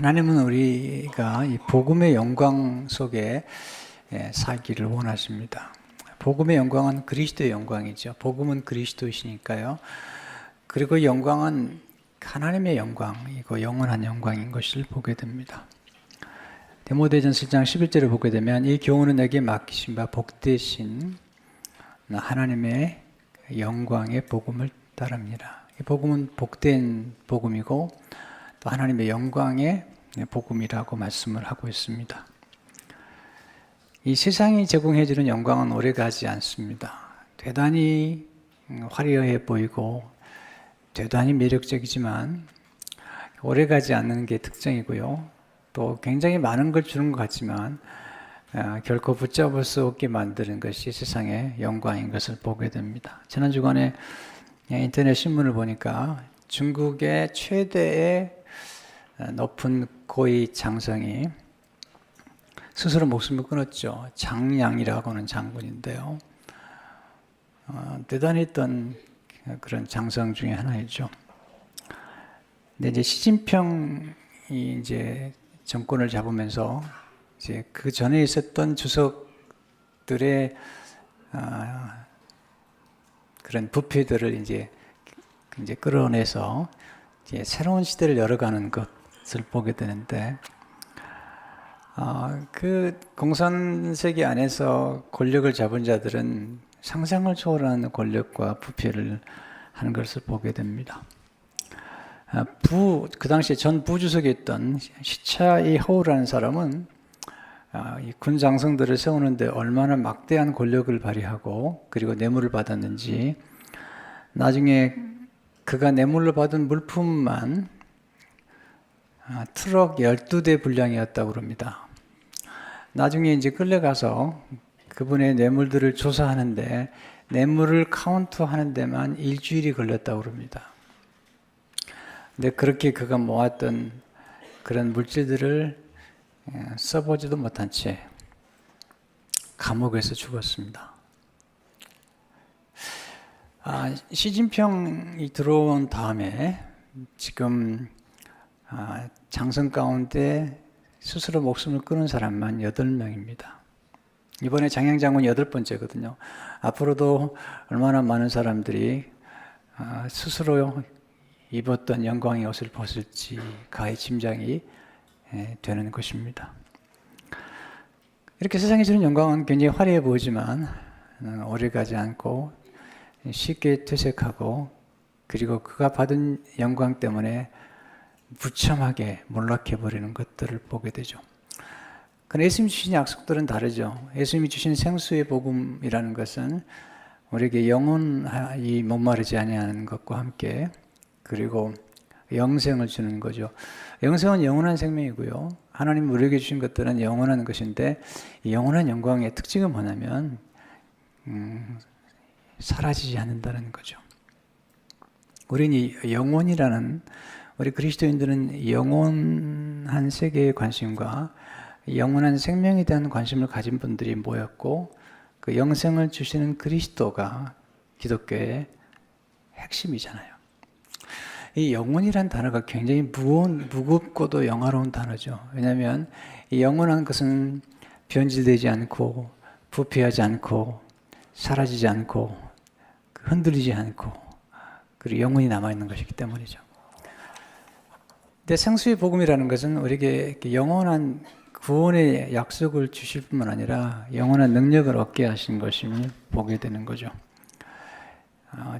하나님은 우리가 이 복음의 영광 속에 살기를 원하십니다. 복음의 영광은 그리스도의 영광이죠. 복음은 그리스도이시니까요. 그리고 영광은 하나님의 영광이고 영원한 영광인 것을 보게 됩니다. 디모데전서 1장 11절을 보게 되면 이 교훈은 내게 맡기신 바 복되신 하나님의 영광의 복음을 따릅니다. 이 복음은 복된 복음이고 또 하나님의 영광의 복음이라고 말씀을 하고 있습니다. 이 세상이 제공해주는 영광은 오래가지 않습니다. 대단히 화려해 보이고 대단히 매력적이지만 오래가지 않는 게 특징이고요. 또 굉장히 많은 걸 주는 것 같지만 결코 붙잡을 수 없게 만드는 것이 세상의 영광인 것을 보게 됩니다. 지난 주간에 인터넷 신문을 보니까 중국의 최대의 높은 고위 장성이 스스로 목숨을 끊었죠. 장량이라고 하는 장군인데요. 대단했던 그런 장성 중에 하나이죠. 근데 이제 시진핑이 이제 정권을 잡으면서 이제 그 전에 있었던 주석들의 그런 부패들을 이제 끌어내서 이제 새로운 시대를 열어가는 것을 보게 되는데, 그 공산세계 안에서 권력을 잡은 자들은 상상을 초월하는 권력과 부패를 하는 것을 보게 됩니다. 그 당시에 전 부주석에 있던 시차이 허우라는 사람은 이 군 장성들을 세우는데 얼마나 막대한 권력을 발휘하고 그리고 뇌물을 받았는지, 나중에 그가 뇌물로 받은 물품만 트럭 12대 분량이었다고 그럽니다. 나중에 이제 끌려가서 그분의 뇌물들을 조사하는데 뇌물을 카운트하는 데만 일주일이 걸렸다고 그럽니다. 근데 그렇게 그가 모았던 그런 물질들을 써보지도 못한 채 감옥에서 죽었습니다. 시진핑이 들어온 다음에 지금 장성 가운데 스스로 목숨을 끊은 사람만 8명입니다. 이번에 장영 장군 8번째거든요. 앞으로도 얼마나 많은 사람들이 스스로 입었던 영광의 옷을 벗을지 가히 짐작이 되는 것입니다. 이렇게 세상에 주는 영광은 굉장히 화려해 보이지만 오래가지 않고 쉽게 퇴색하고, 그리고 그가 받은 영광 때문에 무참하게 몰락해버리는 것들을 보게 되죠. 그러나 예수님이 주신 약속들은 다르죠. 예수님이 주신 생수의 복음이라는 것은 우리에게 영원히 목마르지 아니하는 것과 함께 그리고 영생을 주는 거죠. 영생은 영원한 생명이고요. 하나님 우리에게 주신 것들은 영원한 것인데, 이 영원한 영광의 특징은 뭐냐면 사라지지 않는다는 거죠. 우리는 이 영혼이라는, 우리 그리스도인들은 영원한 세계의 관심과 영원한 생명에 대한 관심을 가진 분들이 모였고, 그 영생을 주시는 그리스도가 기독교의 핵심이잖아요. 이 영혼이란 단어가 굉장히 무겁고도 영화로운 단어죠. 왜냐하면 이 영원한 것은 변질되지 않고 부패하지 않고 사라지지 않고 흔들리지 않고 그리고 영혼이 남아있는 것이기 때문이죠. 근데 생수의 복음이라는 것은 우리에게 영원한 구원의 약속을 주실 뿐만 아니라 영원한 능력을 얻게 하신 것임을 보게 되는 거죠.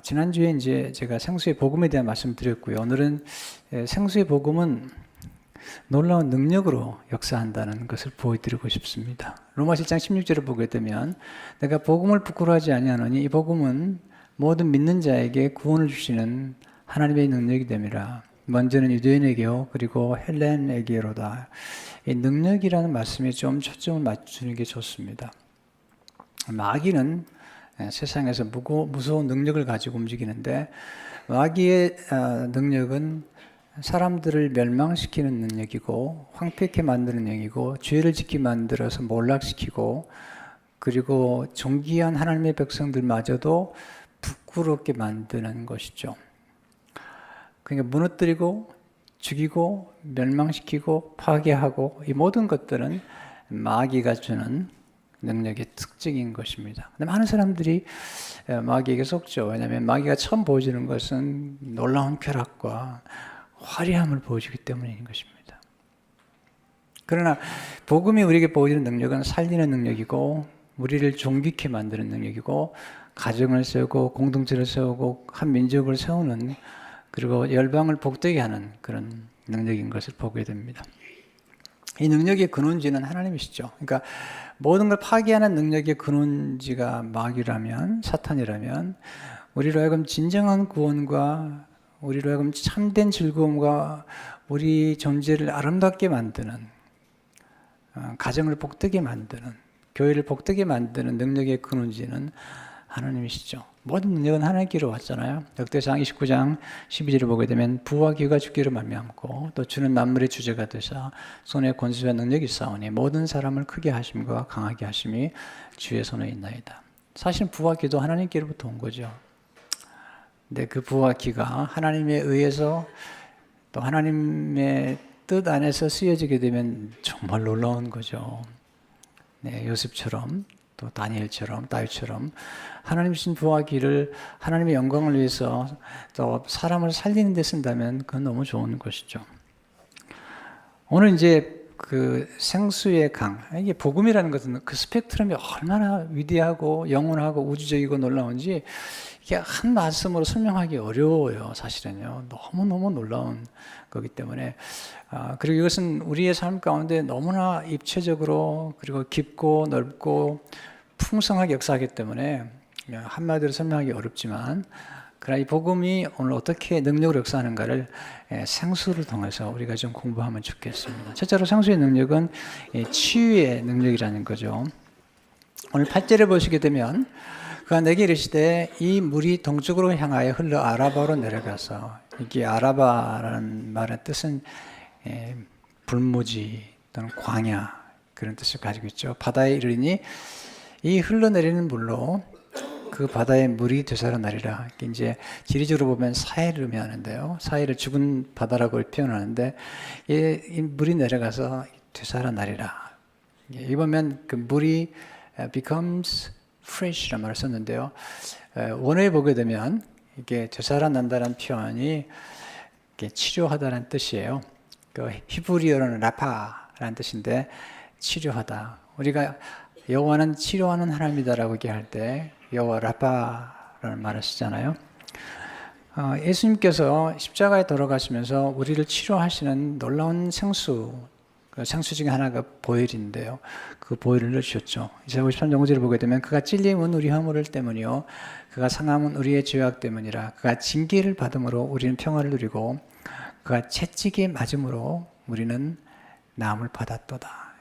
지난주에 이제 제가 생수의 복음에 대한 말씀을 드렸고요. 오늘은 생수의 복음은 놀라운 능력으로 역사한다는 것을 보여드리고 싶습니다. 로마서 1장 16절을 보게 되면 내가 복음을 부끄러워하지 아니하노니 이 복음은 모든 믿는 자에게 구원을 주시는 하나님의 능력이 됨이라. 먼저는 유대인에게요 그리고 헬렌에게로다. 이 능력이라는 말씀에 좀 초점을 맞추는 게 좋습니다. 마귀는 세상에서 무서운 능력을 가지고 움직이는데, 마귀의 능력은 사람들을 멸망시키는 능력이고 황폐케 만드는 능력이고 죄를 짓게 만들어서 몰락시키고, 그리고 존귀한 하나님의 백성들마저도 부끄럽게 만드는 것이죠. 그러니까 무너뜨리고 죽이고 멸망시키고 파괴하고 이 모든 것들은 마귀가 주는 능력의 특징인 것입니다. 근데 많은 사람들이 마귀에게 속죠. 왜냐하면 마귀가 처음 보여주는 것은 놀라운 쾌락과 화려함을 보여주기 때문인 것입니다. 그러나 복음이 우리에게 보여주는 능력은 살리는 능력이고 우리를 존귀케 만드는 능력이고 가정을 세우고 공동체를 세우고 한 민족을 세우는 그리고 열방을 복되게 하는 그런 능력인 것을 보게 됩니다. 이 능력의 근원지는 하나님이시죠. 그러니까 모든 걸 파괴하는 능력의 근원지가 마귀라면, 사탄이라면 우리로 하여금 진정한 구원과 우리로 하여금 참된 즐거움과 우리 존재를 아름답게 만드는, 가정을 복되게 만드는, 교회를 복되게 만드는 능력의 근원지는 하나님이시죠. 모든 능력은 하나님께로 왔잖아요. 역대상 29장 12절을 보게 되면 부와 기가 주기로 말미암고 또 주는 만물의 주제가 되사 손에 권세와 능력이 있사오니 모든 사람을 크게 하심과 강하게 하심이 주의 손에 있나이다. 사실 부와 기도 하나님께로부터 온 거죠. 근데 그 부와 기가 하나님에 의해서 또 하나님의 뜻 안에서 쓰여지게 되면 정말 놀라운 거죠. 네, 요셉처럼 또 다니엘처럼 다윗처럼 하나님 주신 부와 기를 하나님의 영광을 위해서 또 사람을 살리는 데 쓴다면 그건 너무 좋은 것이죠. 오늘 이제 그 생수의 강, 이게 복음이라는 것은 그 스펙트럼이 얼마나 위대하고 영원하고 우주적이고 놀라운지 이게 한 말씀으로 설명하기 어려워요. 사실은요. 너무너무 놀라운 거기 때문에 그리고 이것은 우리의 삶 가운데 너무나 입체적으로 그리고 깊고 넓고 풍성하게 역사하기 때문에 한마디로 설명하기 어렵지만 그러나 이 복음이 오늘 어떻게 능력으로 역사하는가를 생수를 통해서 우리가 좀 공부하면 좋겠습니다. 첫째로 생수의 능력은 치유의 능력이라는 거죠. 오늘 8절을 보시게 되면 그가 내게 이르시되 이 물이 동쪽으로 향하여 흘러 아라바로 내려가서 이게 아라바라는 말의 뜻은 불모지 또는 광야 그런 뜻을 가지고 있죠. 바다에 이르니 이 흘러내리는 물로 그 바다의 물이 되살아나리라. 이제 지리적으로 보면 사해를 의미하는데요. 사해를 죽은 바다라고 표현하는데 이 물이 내려가서 되살아나리라. 여기 보면 그 물이 becomes fresh라는 말을 썼는데요. 원어에 보게 되면 이게 되살아난다는 표현이 치료하다는 뜻이에요. 그 히브리어로는 라파라는 뜻인데 치료하다. 우리가 여호와는 치료하는 하나님이다라고 얘기할 때 여호와 라파라는 말을 쓰잖아요. 예수님께서 십자가에 돌아가시면서 우리를 치료하시는 놀라운 생수, 그 생수 중에 하나가 보혈인데요. 그 보혈을 넣으셨죠. 이사야 53장 5절을 보게 되면 그가 찔림은 우리 허물 때문이요 그가 상함은 우리의 죄악 때문이라. 그가 징계를 받음으로 우리는 평화를 누리고 그가 채찍에 맞음으로 우리는 나음을 받았도다.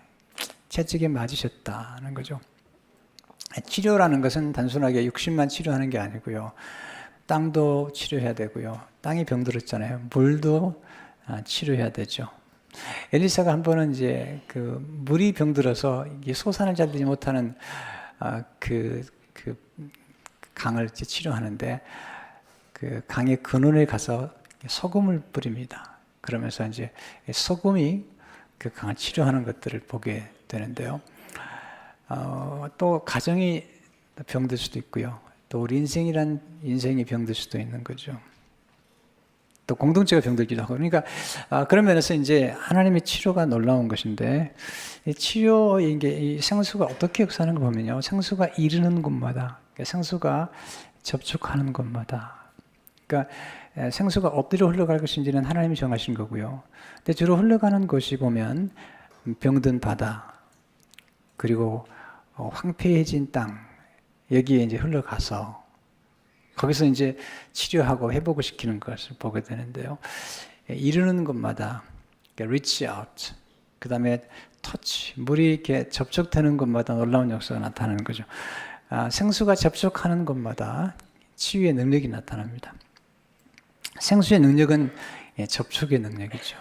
채찍에 맞으셨다는 거죠. 치료라는 것은 단순하게 육신만 치료하는 게 아니고요. 땅도 치료해야 되고요. 땅이 병들었잖아요. 물도 치료해야 되죠. 엘리사가 한 번은 이제 그 물이 병들어서 이게 소산을 잘 되지 못하는 그 강을 이제 치료하는데 그 강의 근원에 가서 소금을 뿌립니다. 그러면서 이제 소금이 그 강을 치료하는 것들을 보게 되는데요. 또 가정이 병들 수도 있고요. 또 우리 인생이 병들 수도 있는 거죠. 또 공동체가 병들기도 하고. 그러니까 그런 면에서 이제 하나님의 치료가 놀라운 것인데 이 이 생수가 어떻게 역사하는 거 보면요. 생수가 이르는 곳마다, 생수가 접촉하는 곳마다. 그러니까 생수가 어디로 흘러갈 것인지는 하나님이 정하신 거고요. 근데 주로 흘러가는 곳이 보면 병든 바다, 그리고 황폐해진 땅, 여기에 이제 흘러가서 거기서 이제 치료하고 회복을 시키는 것을 보게 되는데요. 이르는 곳마다 reach out, 그 다음에 touch, 물이 이렇게 접촉되는 곳마다 놀라운 역사가 나타나는 거죠. 생수가 접촉하는 곳마다 치유의 능력이 나타납니다. 생수의 능력은 접촉의 능력이죠.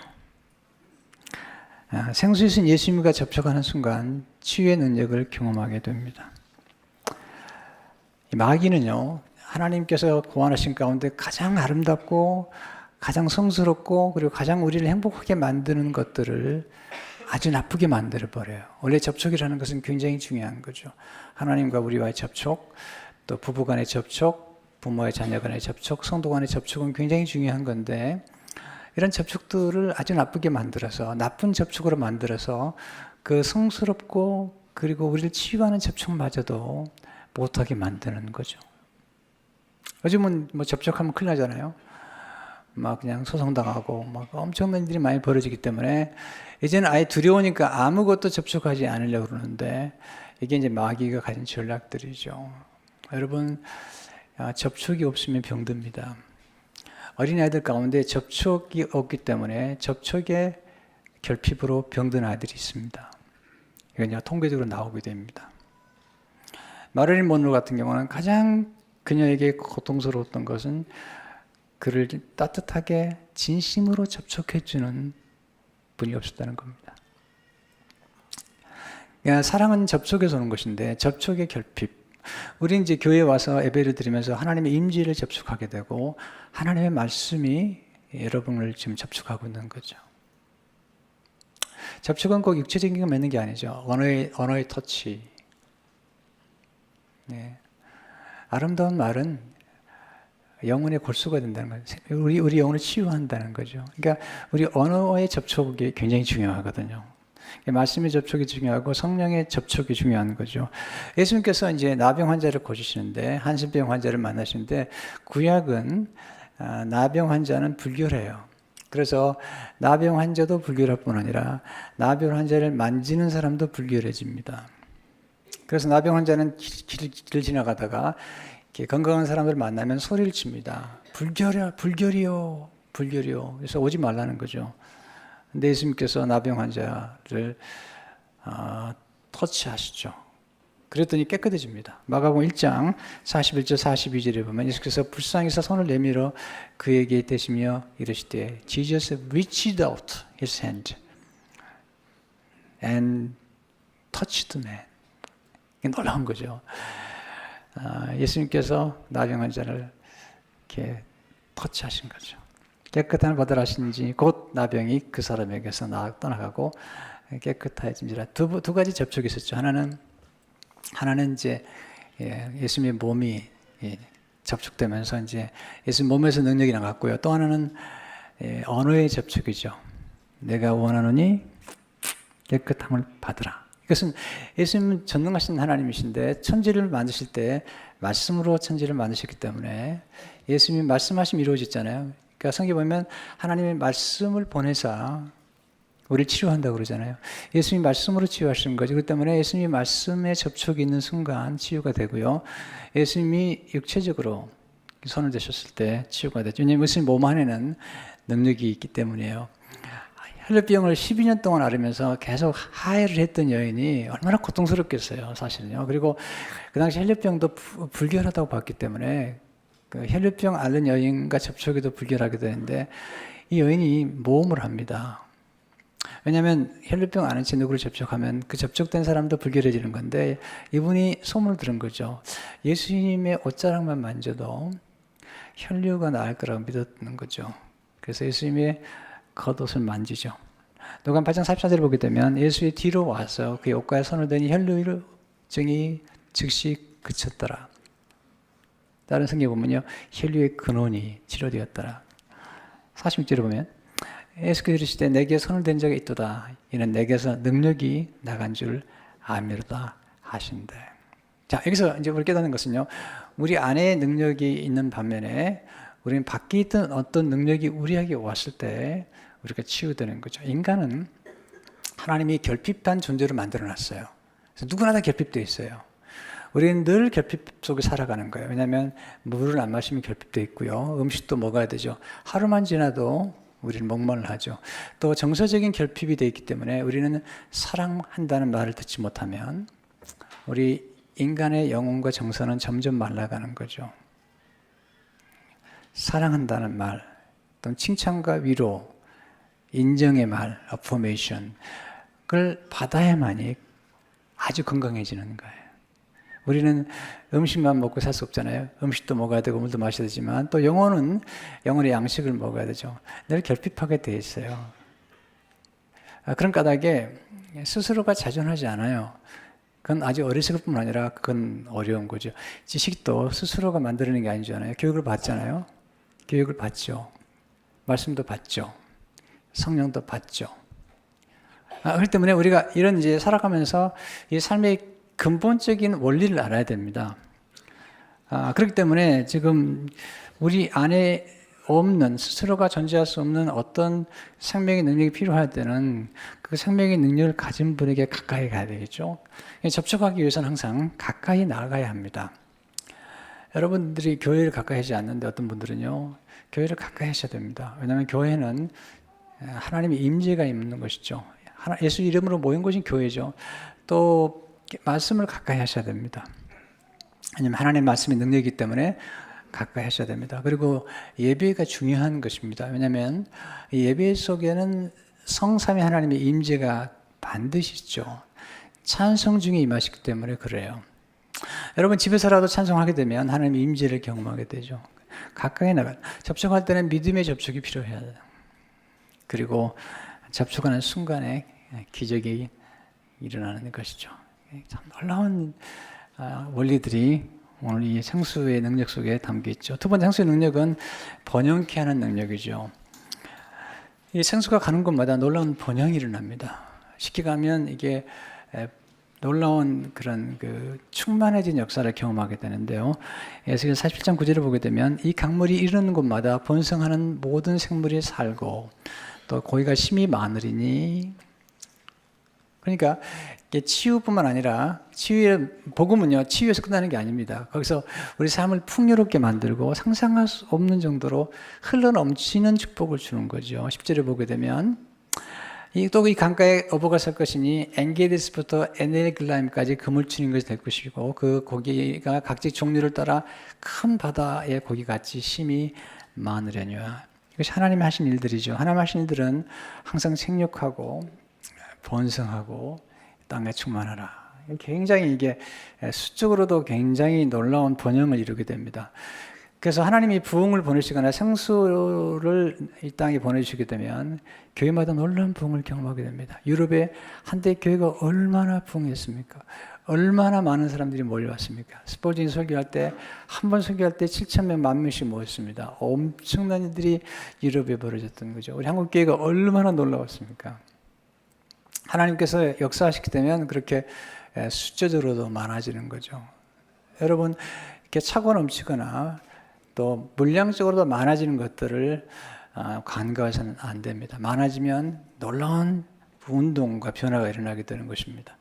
생수이신 예수님과 접촉하는 순간 치유의 능력을 경험하게 됩니다. 마귀는요, 하나님께서 고안하신 가운데 가장 아름답고 가장 성스럽고 그리고 가장 우리를 행복하게 만드는 것들을 아주 나쁘게 만들어버려요. 원래 접촉이라는 것은 굉장히 중요한 거죠. 하나님과 우리와의 접촉, 또 부부 간의 접촉, 부모의 자녀 간의 접촉, 성도 간의 접촉은 굉장히 중요한 건데 이런 접촉들을 아주 나쁘게 만들어서 나쁜 접촉으로 만들어서 그 성스럽고 그리고 우리를 치유하는 접촉마저도 못하게 만드는 거죠. 요즘은 뭐 접촉하면 큰일 나잖아요. 막 그냥 소송당하고 막 엄청난 일이 많이 벌어지기 때문에 이제는 아예 두려우니까 아무것도 접촉하지 않으려고 그러는데 이게 이제 마귀가 가진 전략들이죠. 여러분, 접촉이 없으면 병듭니다. 어린아이들 가운데 접촉이 없기 때문에 접촉의 결핍으로 병든 아이들이 있습니다. 이건 통계적으로 나오게 됩니다. 마릴린 먼로 같은 경우는 가장 그녀에게 고통스러웠던 것은 그를 따뜻하게 진심으로 접촉해주는 분이 없었다는 겁니다. 그러니까 사랑은 접촉에서 오는 것인데 접촉의 결핍. 우리는 이제 교회에 와서 예배를 드리면서 하나님의 임재를 접촉하게 되고 하나님의 말씀이 여러분을 지금 접촉하고 있는 거죠. 접촉은 꼭 육체적인 거 맺는 게 아니죠. 언어의 터치. 네. 아름다운 말은 영혼의 골수가 된다는 거죠. 우리 영혼을 치유한다는 거죠. 그러니까 우리 언어의 접촉이 굉장히 중요하거든요. 말씀의 접촉이 중요하고 성령의 접촉이 중요한 거죠. 예수님께서 이제 나병 환자를 고치시는데 한신병 환자를 만나시는데 구약은 나병 환자는 불결해요. 그래서 나병 환자도 불결할 뿐 아니라 나병 환자를 만지는 사람도 불결해집니다. 그래서 나병 환자는 길을 지나가다가 건강한 사람들을 만나면 소리를 칩니다. 불결이요. 그래서 오지 말라는 거죠. 근데 예수님께서 나병 환자를 터치하시죠. 그랬더니 깨끗해집니다. 마가복음 1장 41절 42절에 보면 예수께서 불쌍해서 손을 내밀어 그에게 대시며 이르시되 Jesus reached out his hand and touched the man. 이게 놀라운 거죠. 예수님께서 나병 환자를 이렇게 터치하신 거죠. 깨끗한 바다를 하신지 곧 나병이 그 사람에게서 떠나가고 깨끗해진지라. 두 가지 접촉이 있었죠. 하나는 이제 예수님의 몸이 접촉되면서 이제 예수님 몸에서 능력이 나갔고요. 또 하나는 언어의 접촉이죠. 내가 원하노니 깨끗함을 받으라. 이것은 예수님은 전능하신 하나님이신데 천지를 만드실 때 말씀으로 천지를 만드셨기 때문에 예수님이 말씀하시면 이루어졌잖아요. 그러니까 성경에 보면 하나님의 말씀을 보내사 우리를 치유한다고 그러잖아요. 예수님이 말씀으로 치유하시는 거죠. 그렇기 때문에 예수님이 말씀에 접촉이 있는 순간 치유가 되고요. 예수님이 육체적으로 손을 대셨을 때 치유가 되죠. 왜냐하면 예수님 몸 안에는 능력이 있기 때문이에요. 혈류병을 12년 동안 앓으면서 계속 하혈을 했던 여인이 얼마나 고통스럽겠어요, 사실은요. 그리고 그 당시 혈류병도 불결하다고 봤기 때문에 그 혈류병 앓는 여인과 접촉에도 불결하게 되는데 이 여인이 모험을 합니다. 왜냐하면 혈류병 앓은 채 누구를 접촉하면 그 접촉된 사람도 불결해지는 건데 이분이 소문을 들은 거죠. 예수님의 옷자락만 만져도 혈류가 나을 거라고 믿었는 거죠. 그래서 예수님의 겉옷을 만지죠. 누가복음 8장 44절을 보게 되면 예수의 뒤로 와서 그의 옷가에 손을 대니 혈류증이 즉시 그쳤더라. 다른 성경에 보면요, 혈류의 근원이 치료되었더라. 46절에 보면 예수께서 이르시되 내게 손을 댄 자가 있도다. 이는 내게서 능력이 나간 줄 아미로다 하신대. 자, 여기서 이제 우리 깨닫는 것은요, 우리 안에 능력이 있는 반면에 우리는 밖에 있던 어떤 능력이 우리에게 왔을 때 우리가 치유되는 거죠. 인간은 하나님이 결핍한 존재로 만들어놨어요. 그래서 누구나 다 결핍되어 있어요. 우리는 늘 결핍 속에 살아가는 거예요. 왜냐하면 물을 안 마시면 결핍되어 있고요. 음식도 먹어야 되죠. 하루만 지나도 우리는 목말라 하죠. 또 정서적인 결핍이 되어 있기 때문에 우리는 사랑한다는 말을 듣지 못하면 우리 인간의 영혼과 정서는 점점 말라가는 거죠. 사랑한다는 말, 또는 칭찬과 위로, 인정의 말, affirmation, 그걸 받아야만이 아주 건강해지는 거예요. 우리는 음식만 먹고 살 수 없잖아요. 음식도 먹어야 되고 물도 마셔야 되지만 또 영혼은 영혼의 양식을 먹어야 되죠. 늘 결핍하게 돼 있어요. 그런 까닭에 스스로가 자존하지 않아요. 그건 아직 어리석을 뿐만 아니라 그건 어려운 거죠. 지식도 스스로가 만드는 게 아니잖아요. 교육을 받잖아요. 교육을 받죠. 말씀도 받죠. 성령도 받죠. 그렇기 때문에 우리가 이런 이제 살아가면서 이 삶의 근본적인 원리를 알아야 됩니다. 그렇기 때문에 지금 우리 안에 없는, 스스로가 존재할 수 없는 어떤 생명의 능력이 필요할 때는 그 생명의 능력을 가진 분에게 가까이 가야 되겠죠. 접촉하기 위해서는 항상 가까이 나가야 합니다. 여러분들이 교회를 가까이 하지 않는데 어떤 분들은요, 교회를 가까이 하셔야 됩니다. 왜냐하면 교회는 하나님의 임재가 있는 것이죠. 예수 이름으로 모인 곳이 교회죠. 또 말씀을 가까이 하셔야 됩니다. 왜냐하면 하나님의 말씀이 능력이기 때문에 가까이 하셔야 됩니다. 그리고 예배가 중요한 것입니다. 왜냐하면 예배 속에는 성삼위 하나님의 임재가 반드시 있죠. 찬송 중에 임하시기 때문에 그래요. 여러분 집에서라도 찬송하게 되면 하나님의 임재를 경험하게 되죠. 가까이 나가 접촉할 때는 믿음의 접촉이 필요해야 돼요. 그리고 접촉하는 순간에 기적이 일어나는 것이죠. 참 놀라운 원리들이 오늘 이 생수의 능력 속에 담겨 있죠. 두 번째 생수의 능력은 번영케 하는 능력이죠. 이 생수가 가는 곳마다 놀라운 번영이 일어납니다. 쉽게 가면 이게 놀라운 그런 충만해진 역사를 경험하게 되는데요. 에스겔 47장 9절을 보게 되면 이 강물이 이르는 곳마다 번성하는 모든 생물이 살고 또 고기가 심히 많으리니. 그러니까 치유뿐만 아니라 치유의 복음은요, 치유에서 끝나는 게 아닙니다. 거기서 우리 삶을 풍요롭게 만들고 상상할 수 없는 정도로 흘러넘치는 축복을 주는 거죠. 10절을 보게 되면 또 이 강가에 어부가 설 것이니 엔게디스부터 에넬글라임까지 그물치는 것이 될 것이고 그 고기가 각지 종류를 따라 큰 바다의 고기같이 심히 많으려니와. 이것이 하나님이 하신 일들이죠. 하나님 하신 일들은 항상 생육하고 번성하고 땅에 충만하라. 굉장히 이게 수적으로도 굉장히 놀라운 번영을 이루게 됩니다. 그래서 하나님이 부흥을 보내시거나 생수를 이 땅에 보내주시게 되면 교회마다 놀라운 부흥을 경험하게 됩니다. 유럽의 한때 교회가 얼마나 부흥했습니까? 얼마나 많은 사람들이 몰려왔습니까? 스포진이 설교할 때, 한 번 설교할 때 7,000명, 10,000명씩 모였습니다. 엄청난 일들이 유럽에 벌어졌던 거죠. 우리 한국 교회가 얼마나 놀라웠습니까? 하나님께서 역사하시게 되면 그렇게 숫자적으로도 많아지는 거죠. 여러분, 이렇게 차고 넘치거나 또 물량적으로도 많아지는 것들을 간과해서는 안 됩니다. 많아지면 놀라운 운동과 변화가 일어나게 되는 것입니다.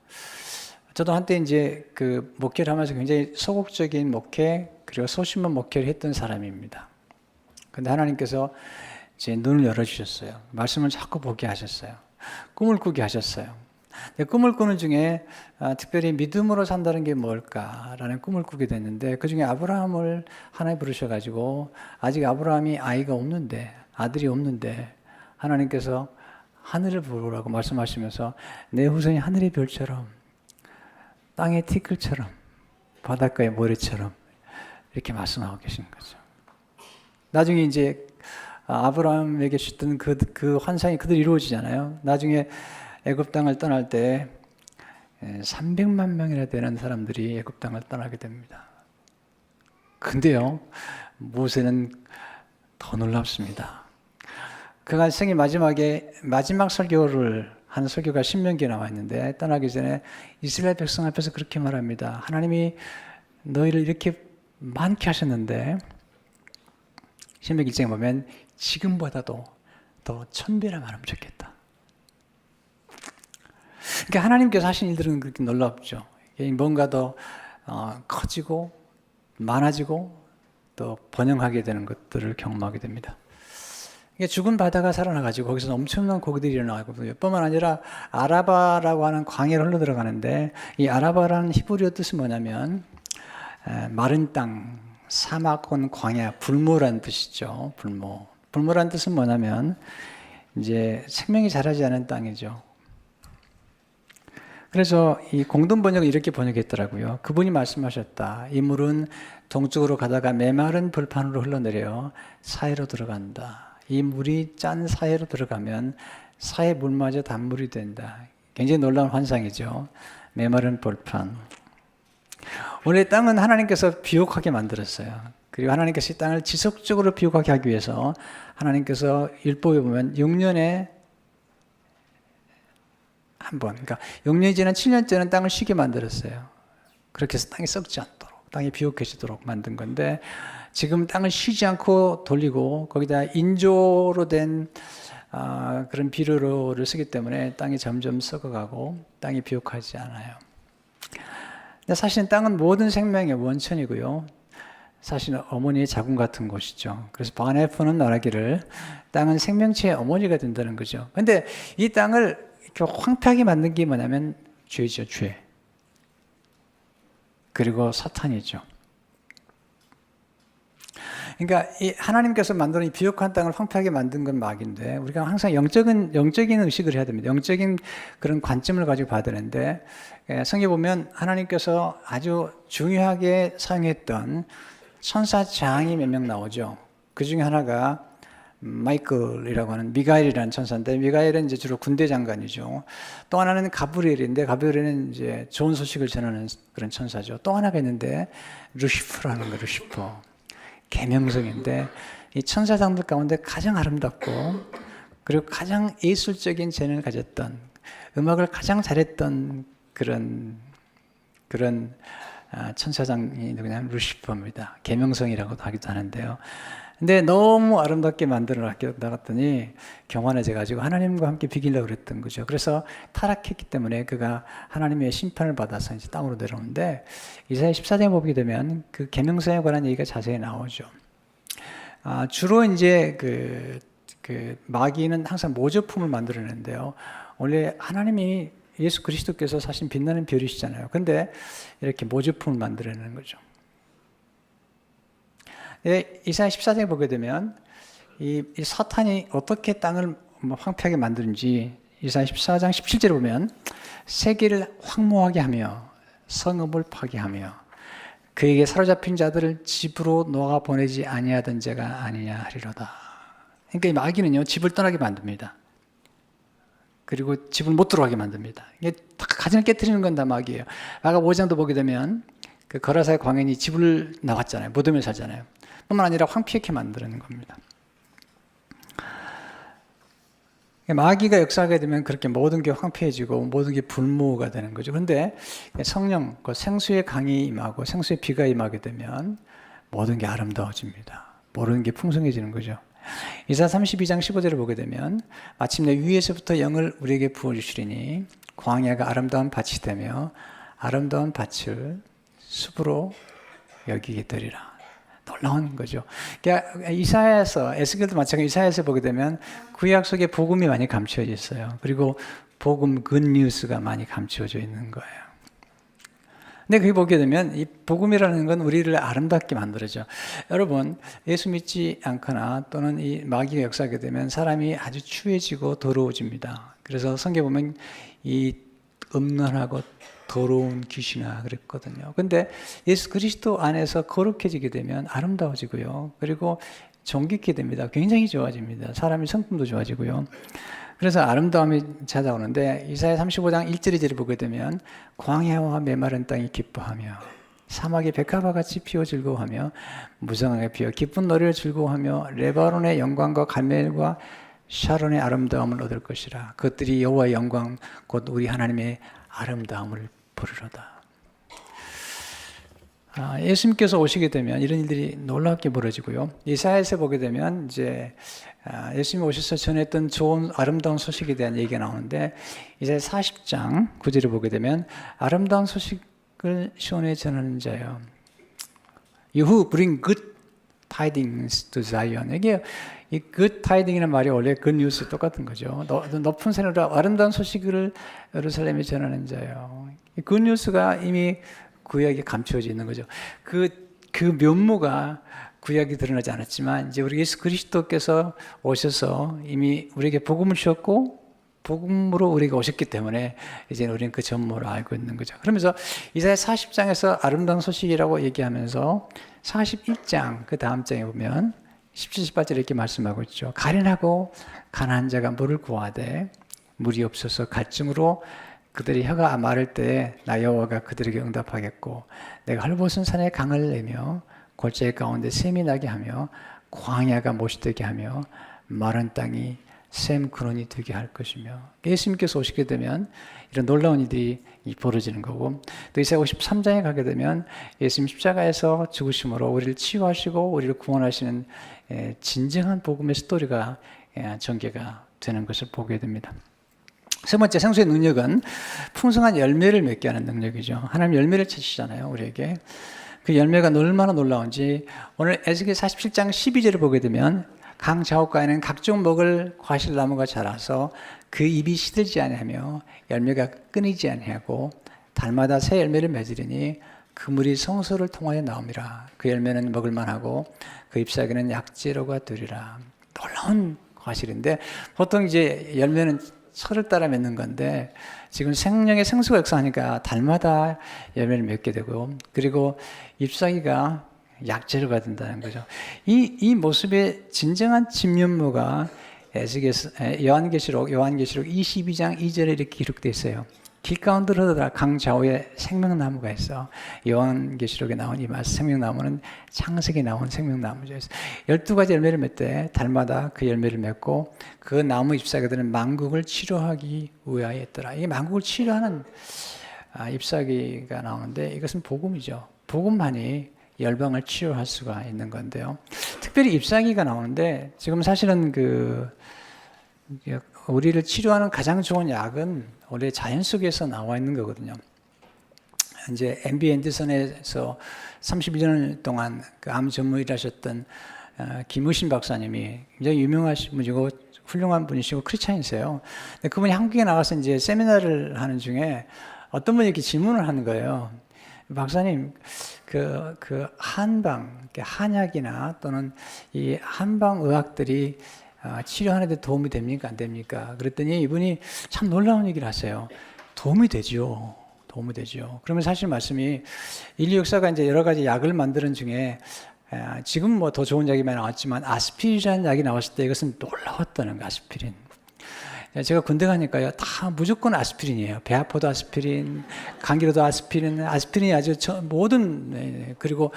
저도 한때 이제 목회를 하면서 굉장히 소극적인 목회 그리고 소심한 목회를 했던 사람입니다. 근데 하나님께서 제 눈을 열어주셨어요. 말씀을 자꾸 보게 하셨어요. 꿈을 꾸게 하셨어요. 꿈을 꾸는 중에 특별히 믿음으로 산다는 게 뭘까라는 꿈을 꾸게 됐는데 그 중에 아브라함을 하나님 부르셔가지고 아직 아브라함이 아이가 없는데 아들이 없는데 하나님께서 하늘을 보라고 말씀하시면서 내 후손이 하늘의 별처럼 땅의 티끌처럼 바닷가의 모래처럼 이렇게 말씀하고 계신 거죠. 나중에 이제 아브라함에게 주셨던 그 환상이 그대로 이루어지잖아요. 나중에 애굽 땅을 떠날 때 300만 명이나 되는 사람들이 애굽 땅을 떠나게 됩니다. 근데요, 모세는 더 놀랍습니다. 그가 생애 마지막에 마지막 설교를 한 설교가 신명기에 나와 있는데 떠나기 전에 이스라엘 백성 앞에서 그렇게 말합니다. 하나님이 너희를 이렇게 많게 하셨는데 신명기 1장에 보면 지금보다도 더 1000배나 많으면 좋겠다. 그러니까 하나님께서 하신 일들은 그렇게 놀랍죠. 뭔가 더 커지고 많아지고 또 번영하게 되는 것들을 경험하게 됩니다. 죽은 바다가 살아나가지고 거기서 엄청난 고기들이 일어나고 뿐만 아니라 아라바라고 하는 광야를 흘러 들어가는데 이 아라바라는 히브리어 뜻이 뭐냐면 마른 땅, 사막권 광야, 불모란 뜻이죠. 불모. 불모란 뜻은 뭐냐면 이제 생명이 자라지 않은 땅이죠. 그래서 이 공동 번역은 이렇게 번역했더라고요. 그분이 말씀하셨다. 이 물은 동쪽으로 가다가 메마른 벌판으로 흘러내려 사해로 들어간다. 이 물이 짠 사해로 들어가면 사해 물마저 단물이 된다. 굉장히 놀라운 환상이죠. 메마른 벌판. 원래 땅은 하나님께서 비옥하게 만들었어요. 그리고 하나님께서 이 땅을 지속적으로 비옥하게 하기 위해서 하나님께서 율법에 보면 6년에 한 번, 그러니까 6년이 지난 7년째는 땅을 쉬게 만들었어요. 그렇게 해서 땅이 썩지 않도록, 땅이 비옥해지도록 만든 건데, 지금 땅을 쉬지 않고 돌리고 거기다 인조로 된 그런 비료를 쓰기 때문에 땅이 점점 썩어가고 땅이 비옥하지 않아요. 근데 사실은 땅은 모든 생명의 원천이고요. 사실은 어머니의 자궁 같은 곳이죠. 그래서 바네프는 말하기를 땅은 생명체의 어머니가 된다는 거죠. 근데 이 땅을 이렇게 황폐하게 만든 게 뭐냐면 죄죠, 죄. 그리고 사탄이죠. 그러니까 이 하나님께서 만드는 이 비옥한 땅을 황폐하게 만든 건 막인데 우리가 항상 영적인 의식을 해야 됩니다. 영적인 그런 관점을 가지고 봐야 되는데 성경에 보면 하나님께서 아주 중요하게 사용했던 천사 장이 몇 명 나오죠. 그 중에 하나가 마이클이라고 하는 미가엘이라는 천사인데 미가엘은 이제 주로 군대 장관이죠. 또 하나는 가브리엘인데 가브리엘은 이제 좋은 소식을 전하는 그런 천사죠. 또 하나가 있는데 루시퍼라는 거예요. 루시퍼. 계명성인데 이 천사장들 가운데 가장 아름답고 그리고 가장 예술적인 재능을 가졌던 음악을 가장 잘했던 그런 천사장이 누구냐면 루시퍼입니다. 계명성이라고도 하기도 하는데요. 근데 너무 아름답게 만들어 나갔더니 교만해져가지고 하나님과 함께 비기려고 그랬던 거죠. 그래서 타락했기 때문에 그가 하나님의 심판을 받아서 이제 땅으로 내려오는데 이사야 14장에 보게 되면 그 계명성에 관한 얘기가 자세히 나오죠. 주로 이제 그 마귀는 항상 모조품을 만들어내는데요. 원래 하나님이 예수 그리스도께서 사실 빛나는 별이시잖아요. 근데 이렇게 모조품을 만들어내는 거죠. 이사야 14장에 보게 되면 이 사탄이 어떻게 땅을 황폐하게 만드는지 이사야 14장 17절에 보면 세계를 황무하게 하며 성읍을 파괴하며 그에게 사로잡힌 자들을 집으로 놓아 보내지 아니하던 자가 아니냐 하리로다. 그러니까 이 마귀는요 집을 떠나게 만듭니다. 그리고 집을 못 들어가게 만듭니다. 이게 다 가정을 깨트리는 건 다 마귀예요. 아까 5장도 보게 되면 그 거라사의 광인이 집을 나왔잖아요. 무덤에 살잖아요. 뿐만 아니라 황폐하게 만드는 겁니다. 마귀가 역사하게 되면 그렇게 모든 게 황폐해지고 모든 게 불모가 되는 거죠. 그런데 성령, 그 생수의 강이 임하고 생수의 비가 임하게 되면 모든 게 아름다워집니다. 모든 게 풍성해지는 거죠. 이사야 32장 15절을 보게 되면 마침내 위에서부터 영을 우리에게 부어주시리니 광야가 아름다운 밭이 되며 아름다운 밭을 숲으로 여기게 되리라. 놀라운 거죠. 그러니까 이사야에서, 에스겔도 마찬가지로 이사야에서 보게 되면 구약 속에 복음이 많이 감춰져 있어요. 그리고 복음 굿뉴스가 많이 감춰져 있는 거예요. 근데 그게 보게 되면 이 복음이라는 건 우리를 아름답게 만들어죠. 여러분, 예수 믿지 않거나 또는 이 마귀가 역사하게 되면 사람이 아주 추해지고 더러워집니다. 그래서 성경에 보면 이 음란하고 더러운 귀신아 그랬거든요. 근데 예수 그리스도 안에서 거룩해지게 되면 아름다워지고요. 그리고 정직게 됩니다. 굉장히 좋아집니다. 사람의 성품도 좋아지고요. 그래서 아름다움이 찾아오는데 이사야 35장 1절 2절을 보게 되면 광야와 메마른 땅이 기뻐하며 사막이 백합화 같이 피어 즐거워하며 무성하게 피어 기쁜 노래를 즐거워하며 레바논의 영광과 갈멜과 샤론의 아름다움을 얻을 것이라. 그것들이 여호와의 영광 곧 우리 하나님의 아름다움을 부르러다. 예수님께서 오시게 되면 이런 일들이 놀랍게 벌어지고요. 이사야에서 보게 되면 이제 예수님이 오셔서 전했던 좋은 아름다운 소식에 대한 얘기가 나오는데 이사야 40장 9절을 보게 되면 아름다운 소식을 시온에 전하는 자요. You who bring good tidings to Zion. 이게 이 good tiding이라는 말이 원래 good news 똑같은 거죠. 높은 산으로 아름다운 소식을 예루살렘에 전하는 자요. 이 good news가 이미 구약에 감추어져 있는 거죠. 그 면모가 구약이 드러나지 않았지만 이제 우리 예수 그리스도께서 오셔서 이미 우리에게 복음을 주셨고 복음으로 우리가 오셨기 때문에 이제 우리는 그 전모를 알고 있는 거죠. 그러면서 이사야 40장에서 아름다운 소식이라고 얘기하면서 41장 그 다음 장에 보면 17, 18절에 이렇게 말씀하고 있죠. 가련하고 가난한 자가 물을 구하되 물이 없어서 갈증으로 그들이 혀가 마를 때 나 여호와가 그들에게 응답하겠고 내가 헐벗은 산에 강을 내며 골짜기 가운데 샘이 나게 하며 광야가 못되게 하며 마른 땅이 샘 근원이 되게 할 것이며 예수님께서 오시게 되면 이런 놀라운 일이 벌어지는 거고 또 이사야 53장에 가게 되면 예수님 십자가에서 죽으심으로 우리를 치유하시고 우리를 구원하시는 진정한 복음의 스토리가 전개가 되는 것을 보게 됩니다. 세 번째 생수의 능력은 풍성한 열매를 맺게 하는 능력이죠. 하나님 열매를 찾으시잖아요, 우리에게. 그 열매가 얼마나 놀라운지 오늘 에스겔 47장 12절을 보게 되면 강 좌우가에는 각종 먹을 과실나무가 자라서 그 잎이 시들지 아니하며 열매가 끊이지 아니하고 달마다 새 열매를 맺으리니 그 물이 성소를 통하여 나옵니다. 그 열매는 먹을 만하고 그 잎사귀는 약재로가 되리라. 놀라운 과실인데 보통 이제 열매는 철을 따라 맺는 건데 지금 생명의 생수가 역사하니까 달마다 열매를 맺게 되고 그리고 잎사귀가 약재료가 된다는 거죠. 이 모습의 진정한 진면모가 요한계시록 22장 2절에 이렇게 기록되어 있어요. 길가운데로 흐르다가 강 좌우에 생명나무가 있어. 요한계시록에 나온 이 생명나무는 창세기에 나온 생명나무죠. 12가지 열매를 맺되 달마다 그 열매를 맺고 그 나무 잎사귀들은 만국을 치료하기 위하여 했더라. 이 만국을 치료하는 잎사귀가 나오는데 이것은 복음이죠. 복음만이 열방을 치료할 수가 있는 건데요. 특별히 잎사귀가 나오는데 지금 사실은 우리를 치료하는 가장 좋은 약은 원래 자연 속에서 나와 있는 거거든요. 이제 MB 앤더슨에서 31년 동안 그 암 전문의를 하셨던 김우신 박사님이 굉장히 유명하신 분이고 훌륭한 분이시고 크리스찬이세요. 근데 그분이 한국에 나가서 이제 세미나를 하는 중에 어떤 분이 이렇게 질문을 하는 거예요. 박사님, 한약이나 또는 이 한방 의학들이 치료하는 데 도움이 됩니까? 안 됩니까? 그랬더니 이분이 참 놀라운 얘기를 하세요. 도움이 되죠. 도움이 되죠. 그러면 사실 말씀이 인류 역사가 이제 여러 가지 약을 만드는 중에 지금 뭐 더 좋은 약이 많이 나왔지만 아스피린이라는 약이 나왔을 때 이것은 놀라웠다는 거예요. 아스피린. 제가 군대 가니까요, 다 무조건 아스피린이에요. 배 아파도 아스피린, 감기로도 아스피린, 아스피린이 아주 모든, 그리고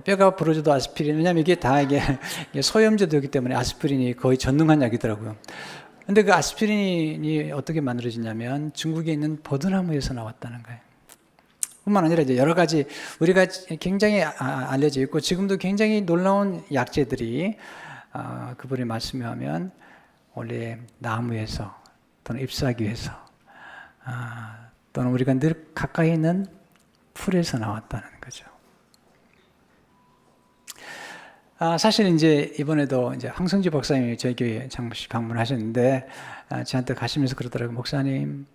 뼈가 부러져도 아스피린. 왜냐하면 이게 다 이게 소염제도이기 때문에 아스피린이 거의 전능한 약이더라고요. 근데 그 아스피린이 어떻게 만들어지냐면 중국에 있는 버드나무에서 나왔다는 거예요. 뿐만 아니라 이제 여러 가지 우리가 굉장히 알려져 있고 지금도 굉장히 놀라운 약재들이 그분의 말씀에 하면 원래 나무에서 또는 잎사귀에서 또는 우리가 늘 가까이 있는 풀에서 나왔다는 거죠. 사실 이제 이번에도 이제 황성지 박사님이 저희 교회 잠시 방문하셨는데 저한테 가시면서 그러더라고요. 목사님,